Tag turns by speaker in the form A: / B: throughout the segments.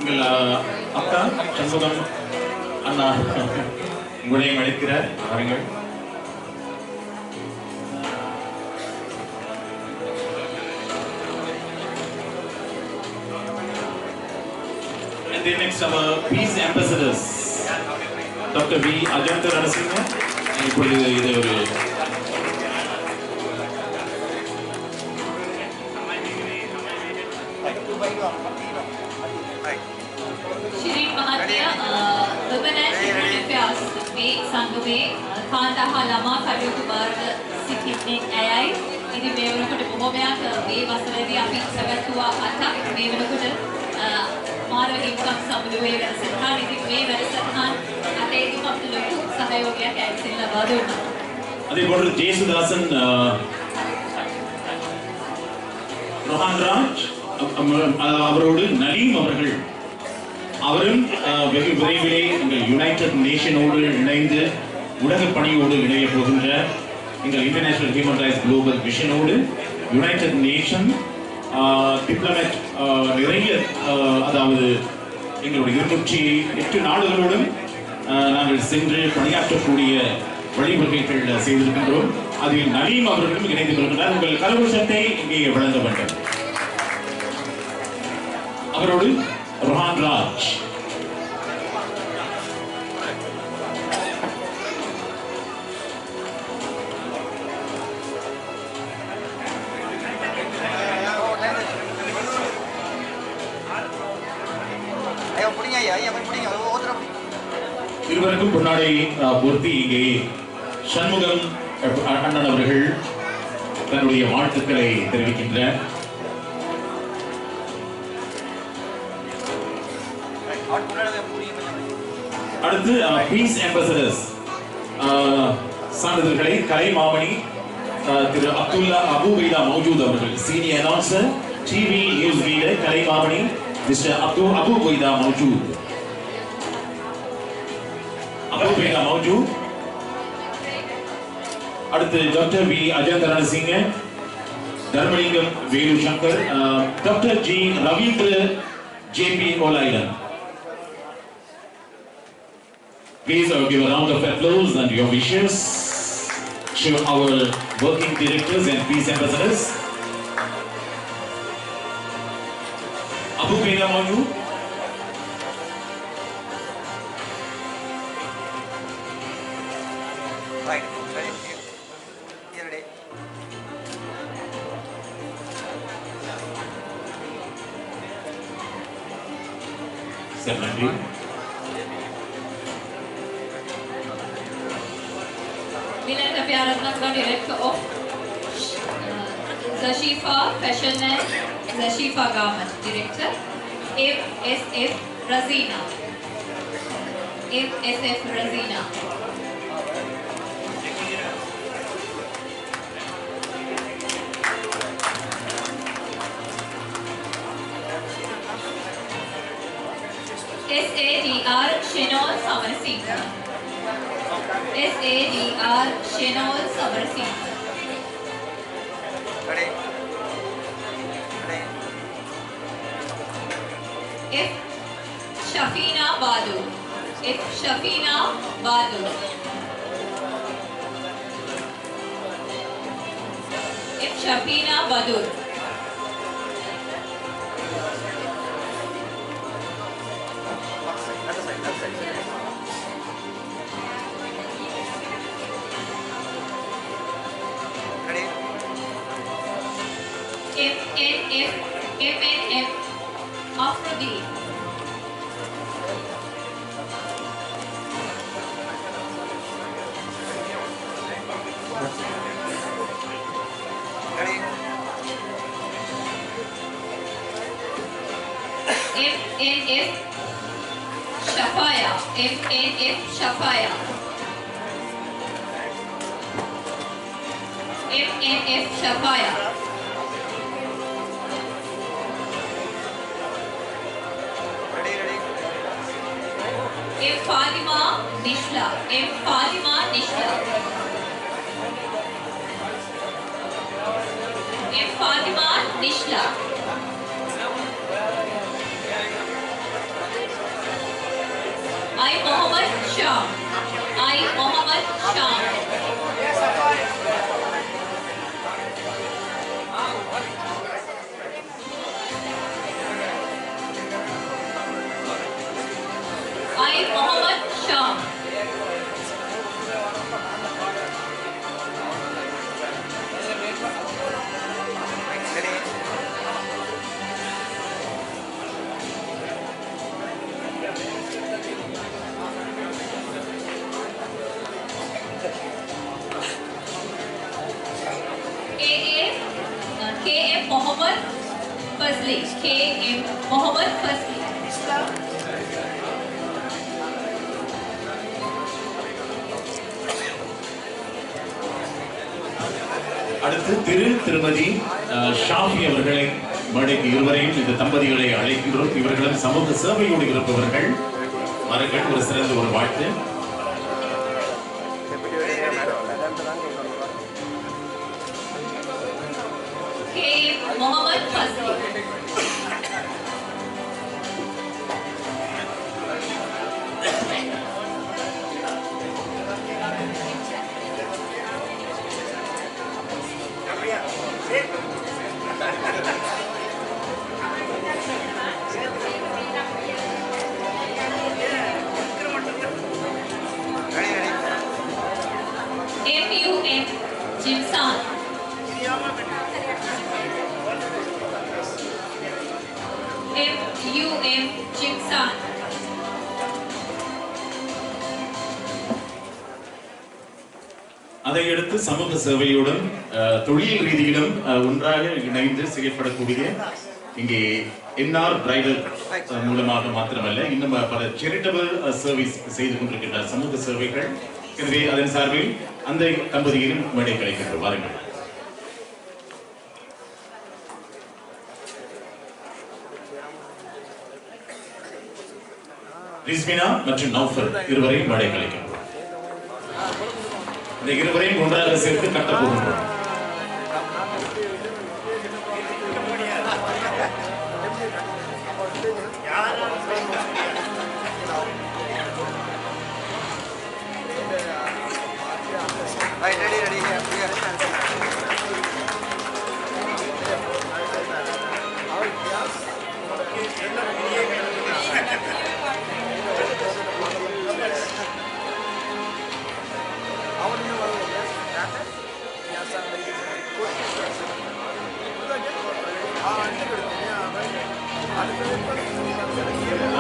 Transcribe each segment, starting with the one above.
A: எங்கள் அக்கா சண்முகம் அண்ணா உங்களையும் அழைக்கிறார். வாருங்கள். And then next our peace ambassadors, Dr. V. Ajanta Narasimha. இப்பொழுது இது ஒரு
B: श्री महात्मा women and children affairs මේ සංගමේ කාන්තා ළමා කටයුතු බාරව සිටින්නේ ඇයයි. ඉතින් මේ වෙනකොට බොහොමයක් මේ වසරේදී අපි සැවැත්තුවා 8ක් මේ වෙනකොට මානව හිමිකම් සමුළුවේ වැඩසටහන. ඉතින් මේ වැඩසටහන අතේදී අපිට ලොකු සහයෝගයක් ඇවිත් ලබා දුන්නා.
A: அதே போன்று ஜேசுதாசன் ரோஹன் ராஜ் அவரோடு நலீம் அவர்கள் அவரும் வெகு விரைவிலே எங்கள் யுனைடெட் நேஷனோடு இணைந்து உலக பணியோடு இணைய போகின்ற எங்கள் இன்டர்நேஷனல் ஹியூமன் ரைட்ஸ் குளோபல் விஷனோடு யுனைடெட் நேஷன் டிப்ளமேட் நிறைய அதாவது எங்களுடைய 208 நாடுகளோடும் நாங்கள் சென்று பணியாற்றக்கூடிய வழிவகைகள் செய்திருக்கின்றோம். அதில் நலீம் அவர்களும் இணைந்து கொள்கிறார். உங்கள் கரகோஷத்தை இங்கே வழங்க வேண்டும். அவரோடு ரோஹன் ராஜ், இருவருக்கும் பொன்னாடை பொருத்தி இங்கே சண்முகம் அண்ணன் அவர்கள் தன்னுடைய வாழ்த்துக்களை தெரிவிக்கின்றார். அடுத்து பீஸ் அம்பாசடர்ஸ் சான்றிதழ்களை கலை மாமணி திரு அப்துல்லா அபு பைதா மௌஜூத் அவர்கள், senior announcer TV news reader Kalai Mamani mister Abu Baida Moujood. Abu Baida Moujood. அடுத்து doctor V Ajantha Narasinga, Dharmalingam Velu Shankar, doctor G Ravindra JP Olaidan. Please give a round of applause and your wishes to our working directors and peace ambassadors. Abu Baida Mauju.
C: Right. Here today.
A: Secondly.
B: Milan Abhiyaratnaka, Director of Zashifa Fashion and Zashifa Garment, Director FSF Razina. FSF Razina. SADR Shenol Samarasingh. SADR Shenol Samarasingh.
C: Ready. Ready.
B: F Shafina Badu. F Shafina Badu. F Shafina Badu.
C: Left side. Ready.
B: MNF Afrodeep.
C: Ready.
B: MNF Shafaya. MNF Shafaya. MNF Shafaya.
C: Ready.
B: M Fatima Nishla. M Fatima Nishla. M Fatima Nishla. Sham. Aif Mohammed Sham. KM Mohammed Fazli. KM Mohammed Fazli.
A: அடுத்து திருமதி ஷாஃபி அவர்களை மேடைக்கு இருவரையும் இந்த தம்பதிகளை அழைக்கின்றோம். இவர்களும் சமூக சேவையோடு இருப்பவர்கள். அவர்கள் ஒரு சிறந்த ஒரு வாழ்த்து.
B: Mohammed Fazli. MUM Jimsan. MUM Jimsan.
A: அதையடுத்து சமூக சேவையுடன் தொழில் ரீதியிலும் ஒன்றாக இணைந்து செயல்படக்கூடிய இங்கே என்ஆர் பிரைடல் மூலமாக மாத்திரமல்ல இன்னும் பல சேரிட்டபிள் சர்வீஸ் செய்து கொண்டிருக்கின்ற சமூக சேவைகள். எனவே அதன் சார்பில் அந்த தம்பதியிலும் மேடை கிடைக்கின்ற வாருங்கள். ரிஸ்மினா மற்றும் நௌஃபல் இருவரையும் மேடை கிடைக்கின்றோம். இந்த இருவரையும் ஒன்றாக சேர்த்து கட்டப் போகின்றோம்.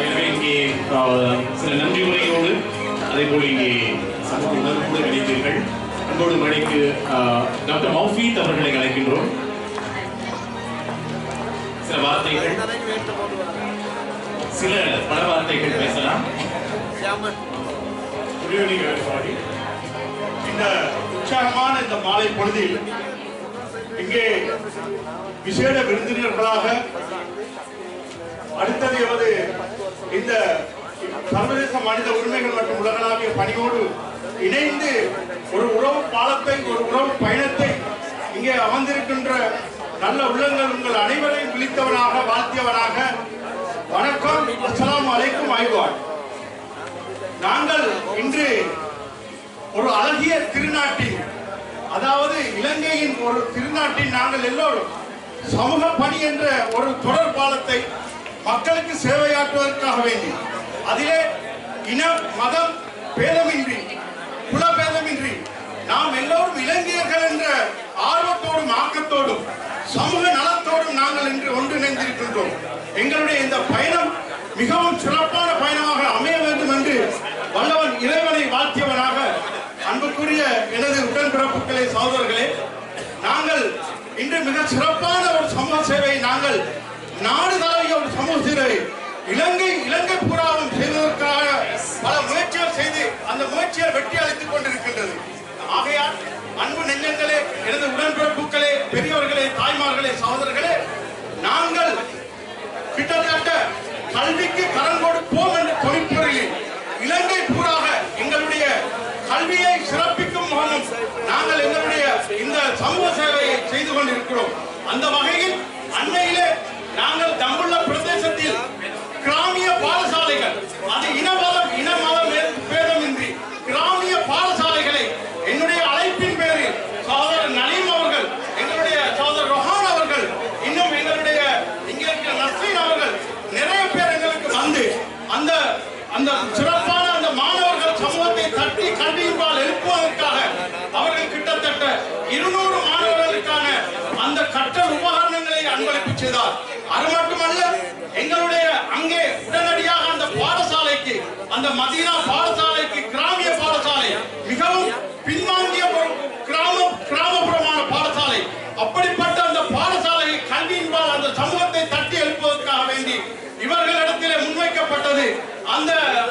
A: எனவே இங்கே சில நன்றி உரையோடு அதே போல் இங்கே சமூக உணர்வோடு இணைத்தீர்கள். அன்போடு மேடைக்கு டாக்டர் மௌஃபீத் அவர்களை அழைக்கின்றோம். சில வார்த்தைகள், சில பல வார்த்தைகள் பேசலாம்.
D: இந்த உற்சாகமான இந்த மாலை பொழுதில் இங்கே விசேட விருந்தினர்களாக அடுத்தது எமது இந்த சர்வதேச மனித உரிமைகள் மற்றும் உலகளாவிய பணியோடு இணைந்து ஒரு உறவு பாலத்தை, ஒரு உறவு பயணத்தை இங்கே அமர்ந்திருக்கின்ற நல்ல உள்ளங்கள் உங்கள் அனைவரையும் விழித்தவனாக வாழ்த்தியவனாக வணக்கம், அஸ்ஸலாமு அலைக்கும் ஆய்வாள். நாங்கள் இன்று ஒரு அழகிய திருநாட்டின், அதாவது இலங்கையின் ஒரு திருநாட்டின் நாங்கள் எல்லோரும் சமூக பணி என்ற ஒரு தொடர் பாலத்தை மக்களுக்கு சேவையாற்றுவதற்காக வேண்டி அதிலே இன மதம் பேதமின்றி குலபேதமின்றி நாம் எல்லோரும் இலங்கையர்கள் என்ற ஆர்வத்தோடும் ஆக்கத்தோடும் சமூக நலத்தோடும் நாங்கள் இன்று ஒன்றிணைந்திருக்கின்றோம். எங்களுடைய இந்த பயணம் மிகவும் சிறப்பான பயணமாக அமைய வேண்டும் என்று வல்லவன் இறைவனை வாழ்த்தியவனாக அன்புக்குரிய எனது உடன்பிறப்புகளே, சகோதரர்களே, நாங்கள் இன்று மிக சிறப்பான ஒரு சமூக சேவை, நாங்கள் நாடு தழுவிய ஒரு சமூக சேவை இலங்கை பூராவும் செய்வதற்காக பல முயற்சிகள் செய்து அந்த முயற்சியை வெற்றி அளித்துக் கொண்டிருக்கின்றது. ஆகையால் அன்பு நெஞ்சங்களே, எனது உடன்பிறப்புகளே, பெரியவர்களே, தாய்மார்களே, சகோதரர்களே, நாங்கள் கிட்டத்தட்ட கல்விக்கு கடன் கொடுப்போம் என்ற தொழிற்பொருளில் இலங்கை பூராக எங்களுடைய கல்வியை சிறப்பிக்கும் முகமும் நாங்கள் எங்களுடைய இந்த சமூக சேவையை செய்து கொண்டிருக்கிறோம். அந்த வகையில் அண்மையிலே நாங்கள் தம்புள்ள பிரதேசத்தில் கிராமிய பாடசாலைகள், அது இன மதம் பேதமின்றி கிராமிய பாடசாலைகளை செய்தார். அது மட்டுமல்ல, எங்களுடைய அங்கே உடனடியாக அந்த பாடசாலைக்கு, அந்த மதீனா பாடசாலைக்கு, கிராமிய பாடசாலை, மிகவும் பின்வாங்கிய கிராமப்புறமான பாடசாலை, அப்படிப்பட்ட அந்த பாடசாலையை கல்வியின்பால் அந்த சமூகத்தை தட்டி எழுப்புவதற்காக வேண்டி இவர்களிடத்திலே முன்வைக்கப்பட்டது.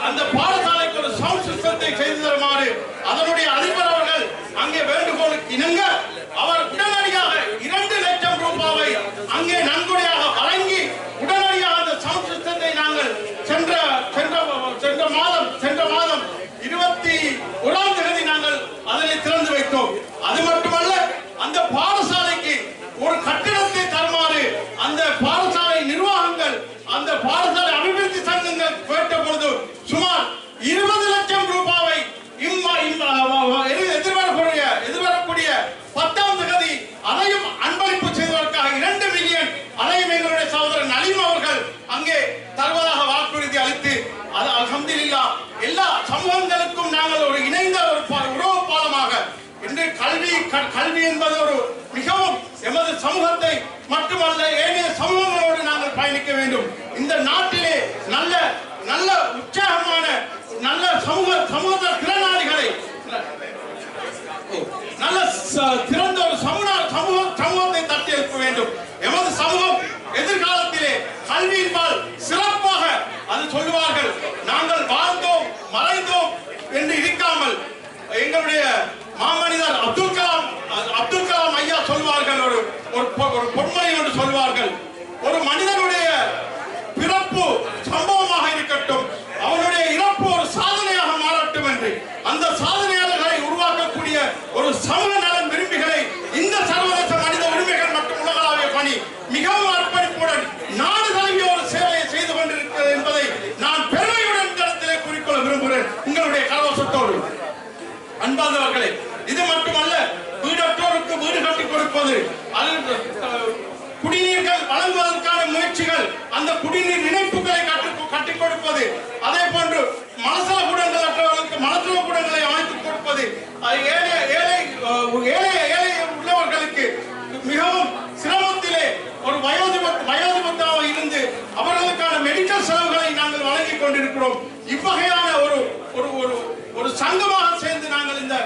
D: அந்த பாடசாலைக்கு ஒரு சவுண்ட் சிஸ்டத்தை செய்து தருமாறு அதனுடைய அதிபர் அவர்கள் அங்கே வேண்டுகோளுக்கு இணங்க அவர் உடனடியாக 2 லட்சம் ரூபாவை அங்கே நன்கொடையாக வழங்கி உடனடியாக அந்த சவுண்ட் சிஸ்டத்தை நாங்கள் சென்ற மாதம் 21ஆம் தேதி நாங்கள் அதனை திறந்து வைத்தோம். அது மட்டுமல்ல, அந்த பாடசாலைக்கு ஒரு கட்டிடத்தை தருமாறு அந்த பாடசாலை நிர்வாகங்கள், அந்த பாடசாலை அபிவிருத்தி சங்கங்கள் கேட்ட பொழுது சுமார் 20 லட்சம் ரூபாவை எதிர்வரக்கூடிய 10ஆம் தேதி அதையும் அன்பளிப்பு செய்வதற்காக 2 மில்லியன் அதையும் எங்களுடைய சகோதரர் நலீம் அவர்கள் அங்கே தருவதாக வாக்குறுதி அளித்து, அல்ஹம்துலில்லாஹ் எல்லா சமூகங்களுக்கும் நாங்கள் ஒரு இணைந்த ஒரு உறவு பாலமாக இன்று கல்வி என்பது ஒரு மிகவும் எமது சமூகத்தை மட்டுமல்ல ஏனைய சமூகங்களோடு நாங்கள் பயணிக்க வேண்டும். இந்த நாட்டிலே நல்ல நல்ல உற்சாகமான நல்ல சமூக திறனாளிகளை, நல்ல திறந்த ஒரு சமூகத்தை தட்டி எழுப்ப வேண்டும். எமது சமூகம் எதிர்காலத்திலே கல்வியின்பால் சிறப்பாக அது சொல்லுவார்கள். நாங்கள் வாழ்ந்தோம் மறைந்தோம் என்று இருக்காமல் எங்களுடைய மாமனிதர் அப்துல் கலாம் ஐயா சொல்வார்கள், ஒரு பொன்மொழி என்று சொல்வார்கள், ஒரு மனிதனுடைய பிறப்பு சம்பவமாக இருக்கட்டும், அவனுடைய இறப்பு ஒரு சாதனையாக மாறட்டும் என்று. அந்த சாதனையாளர்களை உருவாக்கக்கூடிய ஒரு சமூக நலன் விரும்பிகளை இந்த சர்வதேச மனித உரிமைகள் மற்றும் உலகளாவிய பணி மிகவும் அர்ப்பணிப்புடன் நாடு தழுவிய ஒரு சேவையை செய்து கொண்டிருக்கிறது என்பதை நான் பெருமையுடன் இடத்திலே கூறிக்கொள்ள விரும்புகிறேன். உங்களுடைய கலவசத்தோடு அன்பார்ந்தவர்களே, இது மட்டுமல்ல, வீடற்றோருக்கு வீடு கட்டிக் கொடுப்பது, குடிநீர்கள் வழங்குவதற்கான முயற்சிகள், அந்த குடிநீர் இணைப்புகளை கட்டிக் கொடுப்பது, அதே போன்று மலசல கூடங்கள் அற்றவர்களுக்கு மலசல கூடங்களை அமைத்துக் கொடுப்பது, ஏழை உள்ளவர்களுக்கு மிகவும் சிரமத்திலே ஒரு வயோதிபத்தாக இருந்து அவர்களுக்கான மெடிக்கல் செலவுகளை நாங்கள் வழங்கிக் கொண்டிருக்கிறோம். இவ்வகையான ஒரு சங்கமாக சேர்ந்து நாங்கள் இந்த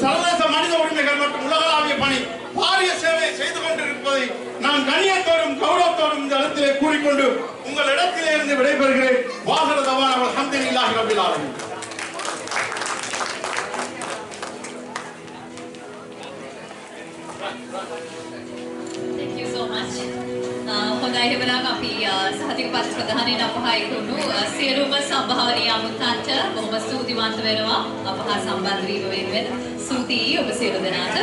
D: சர்வதேச மனித உரிமைகள் மற்றும் உலகளாவிய பணி பாரிய சேவையை செய்து கொண்டிருப்பதை நான் கண்ணியத்தோடும் கௌரவத்தோடும் இந்த இடத்திலே கூறிக்கொண்டு உங்கள் இடத்திலே இருந்து விடைபெறுகிறேன். வாஹிர தவானா அல்ஹம்துலில்லாஹி ரப்பில் ஆலமீன்.
B: Thank you so much. හොඳයි එහෙනම් අපි සහතික පත්‍ර ප්‍රධානීන් අපහායි දුන්නු සියලුම සම්භාවනීය අමුත්තන්ට බොහොම ස්තුතිවන්ත වෙනවා අපහා සම්බන්ධ වීම වෙනුවෙන්. ස්තුතියි ඔබ සියලු දෙනාට.